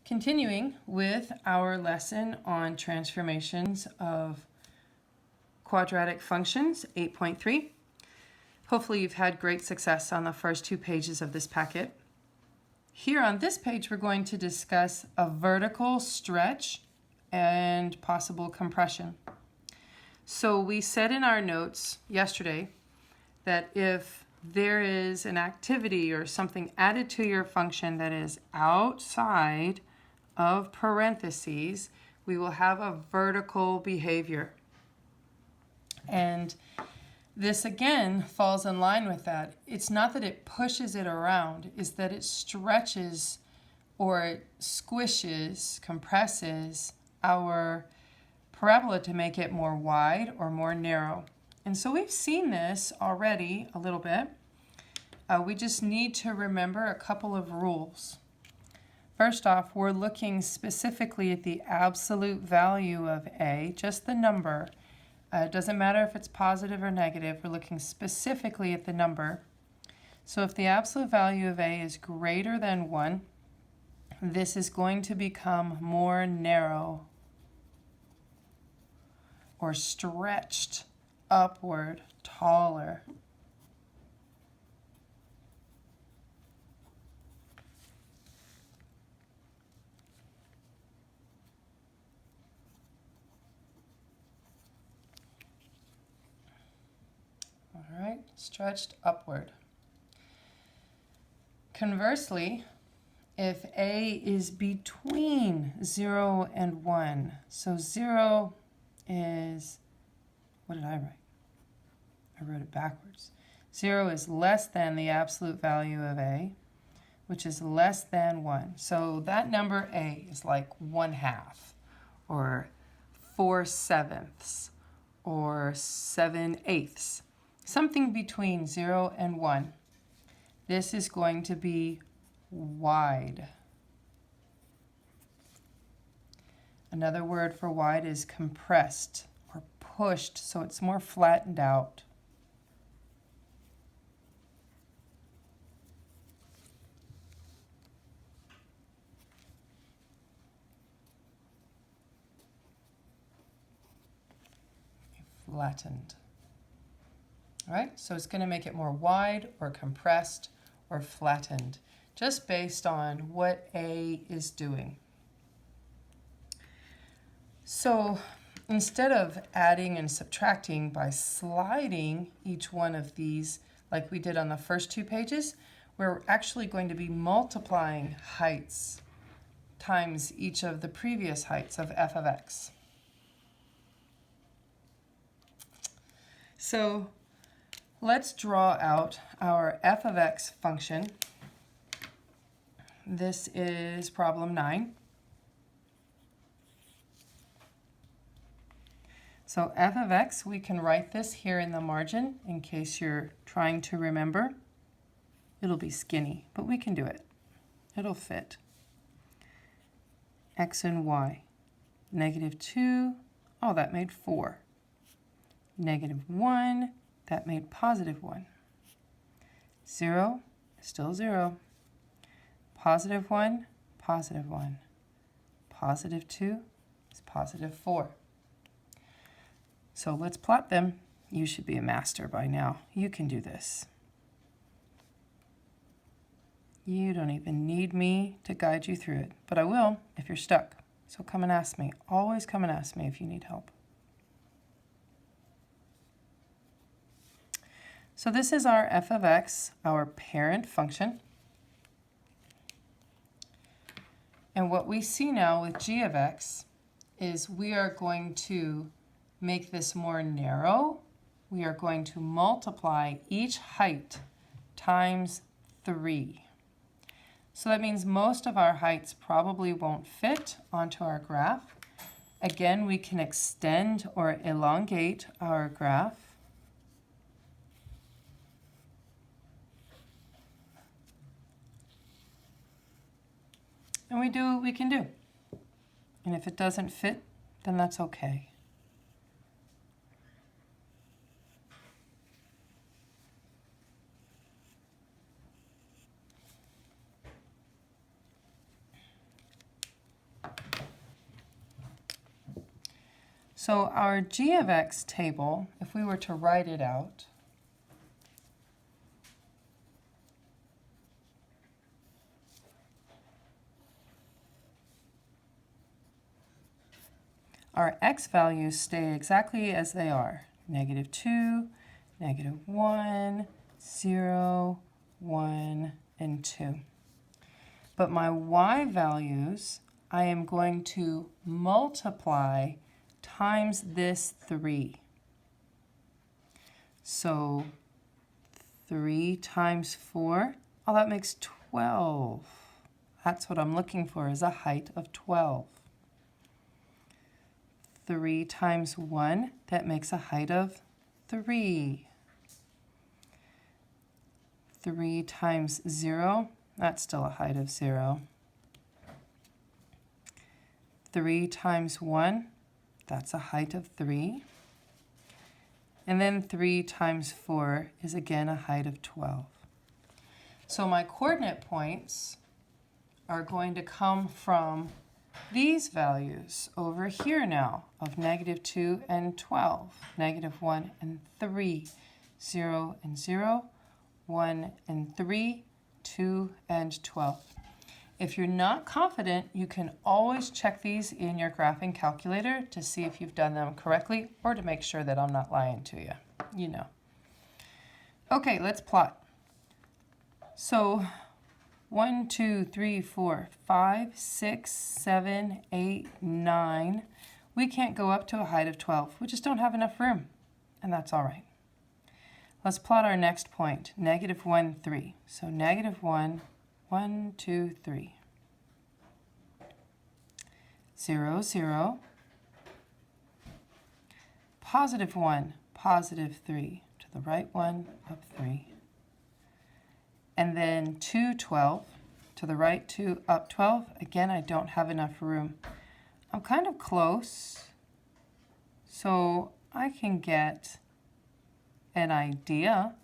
Continuing with our lesson on transformations of quadratic functions, 8.3. Hopefully you've had great success on the first 2 pages of this packet. Here on this page, we're going to discuss a vertical stretch and possible compression. So we said in our notes yesterday that if there is an activity or something added to your function that is outside of parentheses, we will have a vertical behavior. And this again falls in line with that. It's not that it pushes it around, it's that it stretches or it squishes, compresses our parabola to make it more wide or more narrow. And so we've seen this already a little bit. We just need to remember a couple of rules. First off, we're looking specifically at the absolute value of a, just the number. It doesn't matter if it's positive or negative. We're looking specifically at the number. So if the absolute value of a is greater than 1, this is going to become more narrow or stretched upward, taller. All right, stretched upward. Conversely, if a is between 0 and 1, so 0 is, what did I write? I wrote it backwards. 0 is less than the absolute value of a, which is less than 1. So that number a is like 1/2 or 4/7 or 7/8. Something between 0 and 1. This is going to be wide. Another word for wide is compressed or pushed, so it's more flattened out. Flattened. All right, so it's going to make it more wide or compressed or flattened, just based on what a is doing. So instead of adding and subtracting by sliding each one of these like we did on the first 2 pages, we're actually going to be multiplying heights times each of the previous heights of f of x. So let's draw out our f of x function. This is problem 9. So f of x, we can write this here in the margin in case you're trying to remember. It'll be skinny, but we can do it. It'll fit. X and y. -2, oh, that made 4. -1, that made +1. 0 is still 0. +1, +1. +2 is +4. So let's plot them. You should be a master by now. You can do this. You don't even need me to guide you through it, but I will if you're stuck. So come and ask me. Always come and ask me if you need help. So this is our f of x, our parent function. And what we see now with g of x is we are going to make this more narrow. We are going to multiply each height times 3. So that means most of our heights probably won't fit onto our graph. Again, we can extend or elongate our graph. And we do what we can do. And if it doesn't fit, then that's okay. So our g of x table, if we were to write it out, our x values stay exactly as they are. -2, -1, 0, 1, and 2. But my y values, I am going to multiply times this 3. So 3 times 4, oh, that makes 12. That's what I'm looking for, is a height of 12. 3 times 1, that makes a height of 3. 3 times 0, that's still a height of 0. 3 times 1, that's a height of 3. And then 3 times 4 is again a height of 12. So my coordinate points are going to come from these values over here now of -2 and 12, -1 and 3, 0 and 0, 1 and 3, 2 and 12. If you're not confident, you can always check these in your graphing calculator to see if you've done them correctly or to make sure that I'm not lying to you. You know. Okay, let's plot. So 1, 2, 3, 4, 5, 6, 7, 8, 9. We can't go up to a height of 12. We just don't have enough room, and that's all right. Let's plot our next point, -1, 3. So -1, 1, 2, 3. 0, 0. +1, +3. To the right 1, up 3. And then 2, 12. To the right 2, up 12. Again, I don't have enough room. I'm kind of close, so I can get an idea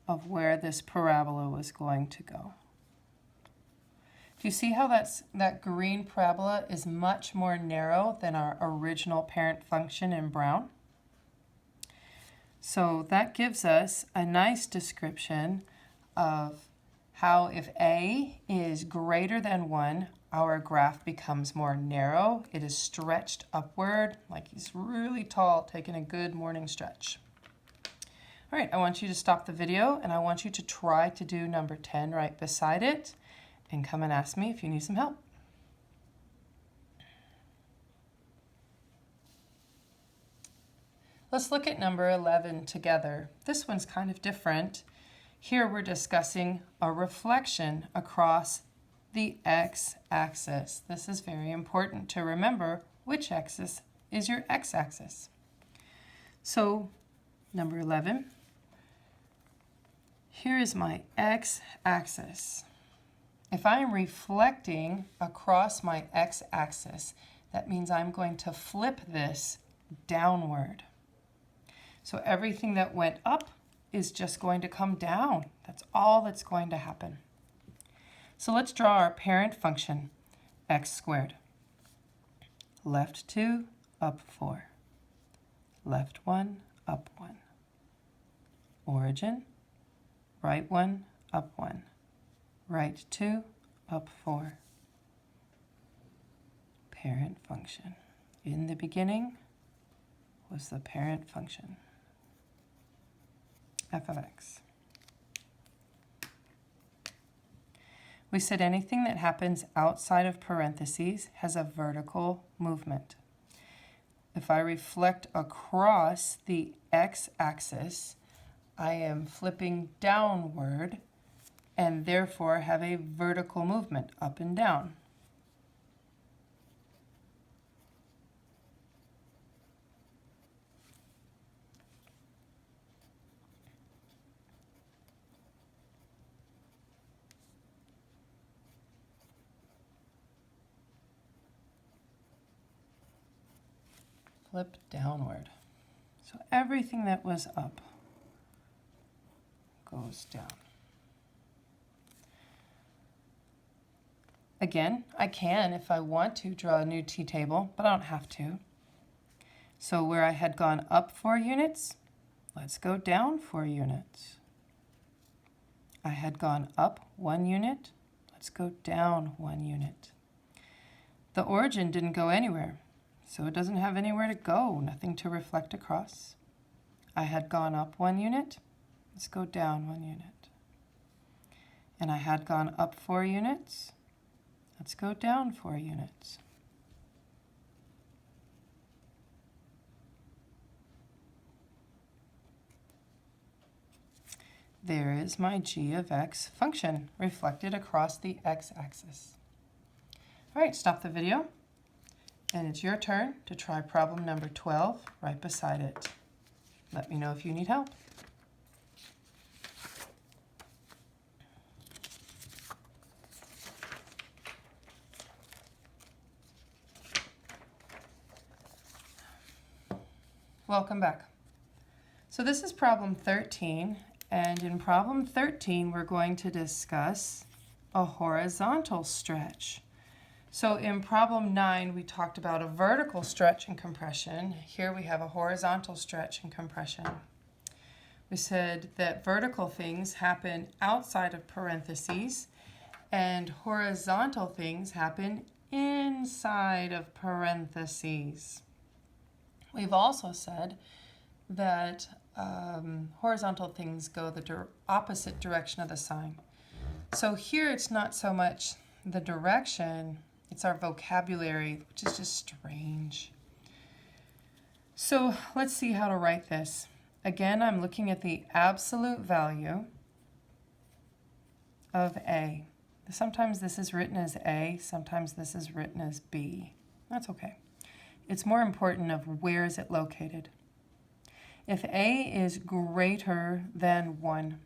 of where this parabola was going to go. Do you see how that green parabola is much more narrow than our original parent function in brown? So that gives us a nice description of how if a is greater than 1, our graph becomes more narrow. It is stretched upward, like he's really tall, taking a good morning stretch. All right, I want you to stop the video, and I want you to try to do number 10 right beside it, and come and ask me if you need some help. Let's look at number 11 together. This one's kind of different. Here we're discussing a reflection across the x-axis. This is very important to remember which axis is your x-axis. So, number 11, here is my x-axis. If I'm reflecting across my x-axis, that means I'm going to flip this downward. So everything that went up is just going to come down. That's all that's going to happen. So let's draw our parent function, x squared. Left 2, up 4. Left 1, up 1. Origin, right 1, up 1. Right 2, up 4. Parent function. In the beginning was the parent function, f of x. We said anything that happens outside of parentheses has a vertical movement. If I reflect across the x-axis, I am flipping downward and therefore have a vertical movement up and down. Flip downward. So everything that was up goes down. Again, I can, if I want to, draw a new t-table, but I don't have to. So where I had gone up 4 units, let's go down 4 units. I had gone up 1 unit, let's go down 1 unit. The origin didn't go anywhere, so it doesn't have anywhere to go, nothing to reflect across. I had gone up 1 unit, let's go down 1 unit. And I had gone up 4 units, let's go down 4 units. There is my g of x function reflected across the x-axis. All right, stop the video, and it's your turn to try problem number 12 right beside it. Let me know if you need help. Welcome back. So this is problem 13, and in problem 13 we're going to discuss a horizontal stretch. So in problem 9 we talked about a vertical stretch and compression. Here we have a horizontal stretch and compression. We said that vertical things happen outside of parentheses and horizontal things happen inside of parentheses. We've also said that horizontal things go the opposite direction of the sign. So here it's not so much the direction, it's our vocabulary, which is just strange. So let's see how to write this. Again, I'm looking at the absolute value of A. Sometimes this is written as A, sometimes this is written as B. That's okay. It's more important of where is it located. If A is greater than 1,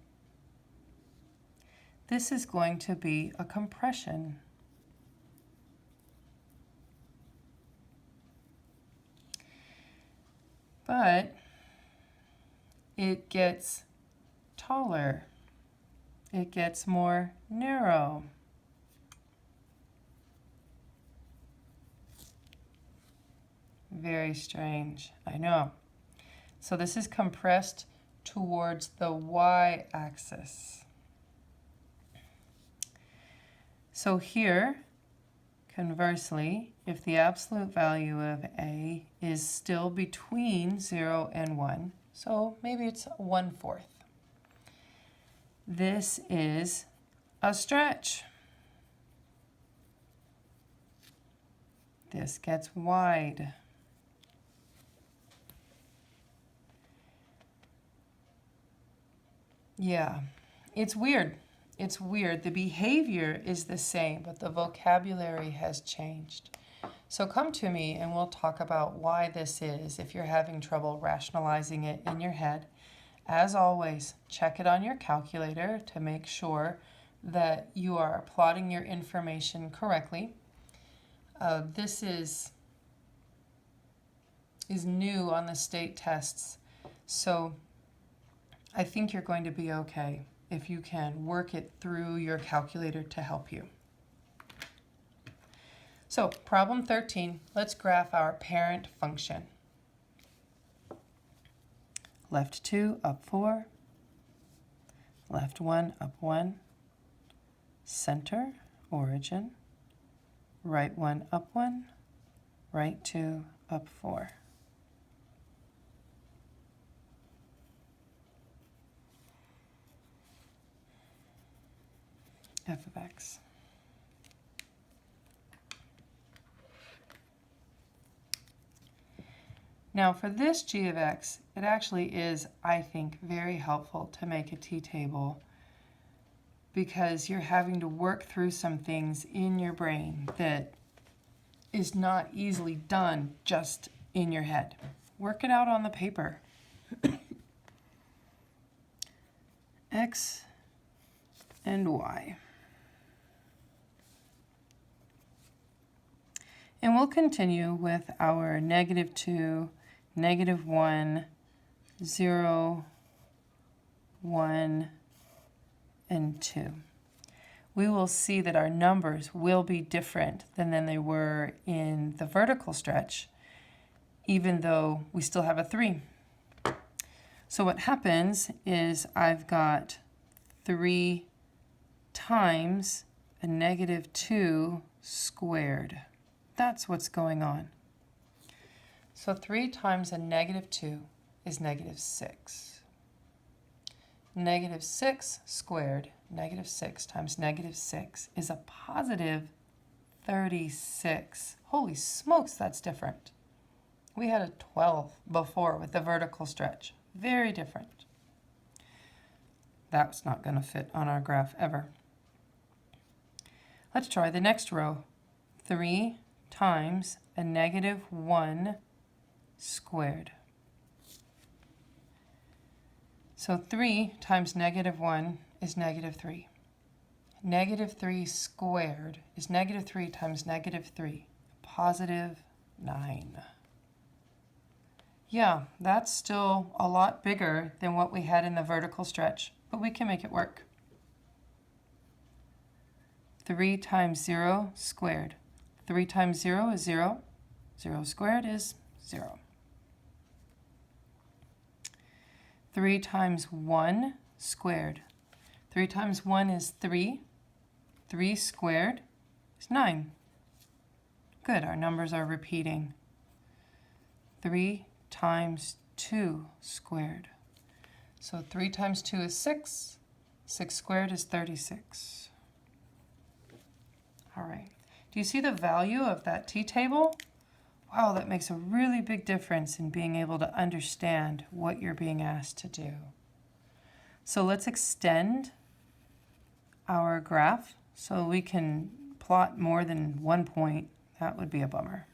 this is going to be a compression. But it gets taller. It gets more narrow. Very strange, I know. So this is compressed towards the y-axis. So here, conversely, if the absolute value of A is still between 0 and 1, so maybe it's 1/4, this is a stretch. This gets wide. Yeah, it's weird. It's weird. The behavior is the same, but the vocabulary has changed. So come to me and we'll talk about why this is if you're having trouble rationalizing it in your head. As always, check it on your calculator to make sure that you are plotting your information correctly. This is new on the state tests, so I think you're going to be okay if you can work it through your calculator to help you. So, problem 13, let's graph our parent function. Left 2, up 4. Left 1, up 1. Center, origin. Right 1, up 1. Right 2, up 4. F of x. Now for this g of x, it actually is, I think, very helpful to make a t-table because you're having to work through some things in your brain that is not easily done just in your head. Work it out on the paper. X and y. And we'll continue with our -2, -1, 0, 1, and 2. We will see that our numbers will be different than they were in the vertical stretch. even though we still have a 3. So what happens is I've got 3 times a negative 2 squared. That's what's going on. So 3 times a negative 2 is negative 6. Negative 6 squared, negative 6 times negative 6 is a positive 36. Holy smokes, that's different. We had a 12 before with the vertical stretch. Very different. That's not going to fit on our graph ever. Let's try the next row. 3 times a negative 1 squared. So 3 times negative 1 is negative 3. Negative 3 squared is negative 3 times negative 3, positive 9. Yeah, that's still a lot bigger than what we had in the vertical stretch, but we can make it work. 3 times 0 squared. 3 times 0 is 0. 0 squared is 0. 3 times 1 squared. 3 times 1 is 3. 3 squared is 9. Good, our numbers are repeating. 3 times 2 squared. So 3 times 2 is 6. 6 squared is 36. All right. Do you see the value of that t-table? Wow, that makes a really big difference in being able to understand what you're being asked to do. So let's extend our graph so we can plot more than one point. That would be a bummer.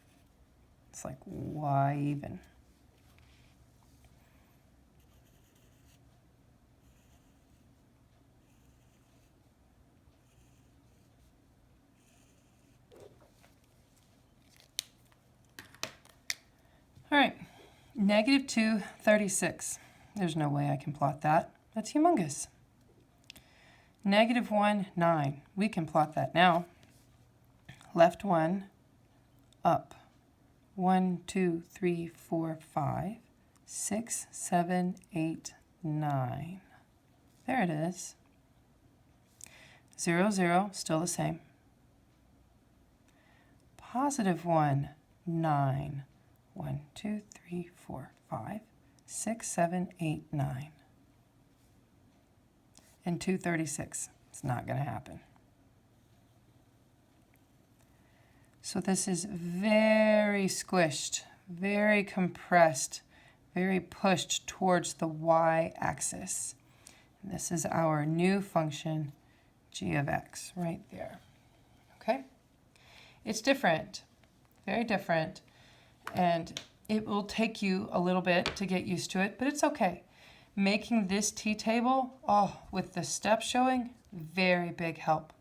It's like, why even? All right, negative 2, 36. There's no way I can plot that. That's humongous. Negative 1, 9. We can plot that now. Left 1, up. 1, 2, 3, 4, 5, 6, 7, 8, 9. There it is. 0, 0, still the same. Positive 1, 9. 1, 2, 3, 4, 5, 6, 7, 8, 9. And 236. It's not going to happen. So this is very squished, very compressed, very pushed towards the y-axis. This is our new function, g of x, right there. Okay? It's different, very different. And it will take you a little bit to get used to it, but it's okay. Making this t-table, with the steps showing, very big help.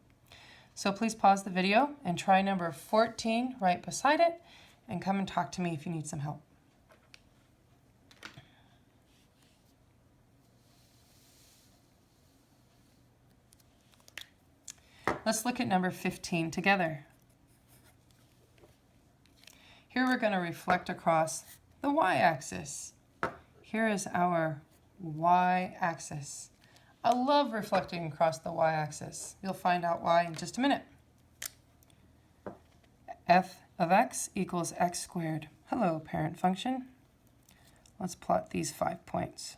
So please pause the video and try number 14 right beside it, and come and talk to me if you need some help. Let's look at number 15 together. Here we're going to reflect across the y-axis. Here is our y-axis. I love reflecting across the y-axis. You'll find out why in just a minute. F of x equals x squared. Hello, parent function. Let's plot these 5 points.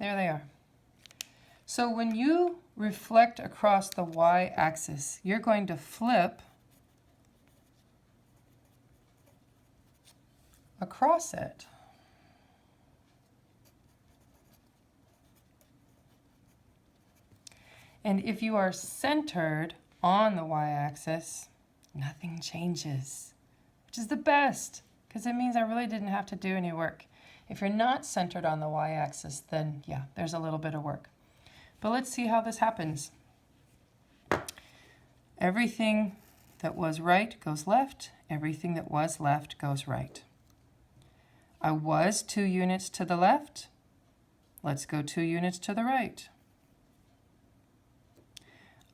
There they are. So when you reflect across the y-axis, you're going to flip across it. And if you are centered on the y-axis, nothing changes, which is the best, because it means I really didn't have to do any work. If you're not centered on the y-axis, then yeah, there's a little bit of work. But let's see how this happens. Everything that was right goes left. Everything that was left goes right. I was 2 units to the left. Let's go 2 units to the right.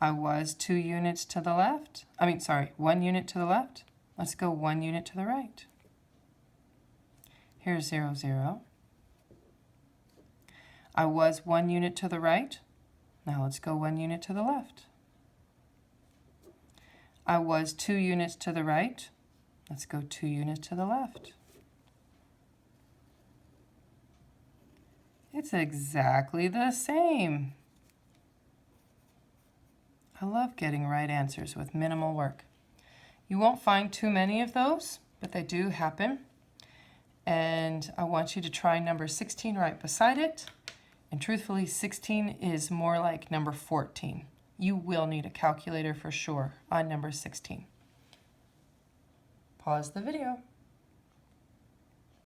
I was 2 units to the left. 1 unit to the left. Let's go 1 unit to the right. Here's 0, 0. I was 1 unit to the right. Now let's go 1 unit to the left. I was 2 units to the right. Let's go 2 units to the left. It's exactly the same. I love getting right answers with minimal work. You won't find too many of those, but they do happen. And I want you to try number 16 right beside it. And truthfully, 16 is more like number 14. You will need a calculator for sure on number 16. Pause the video.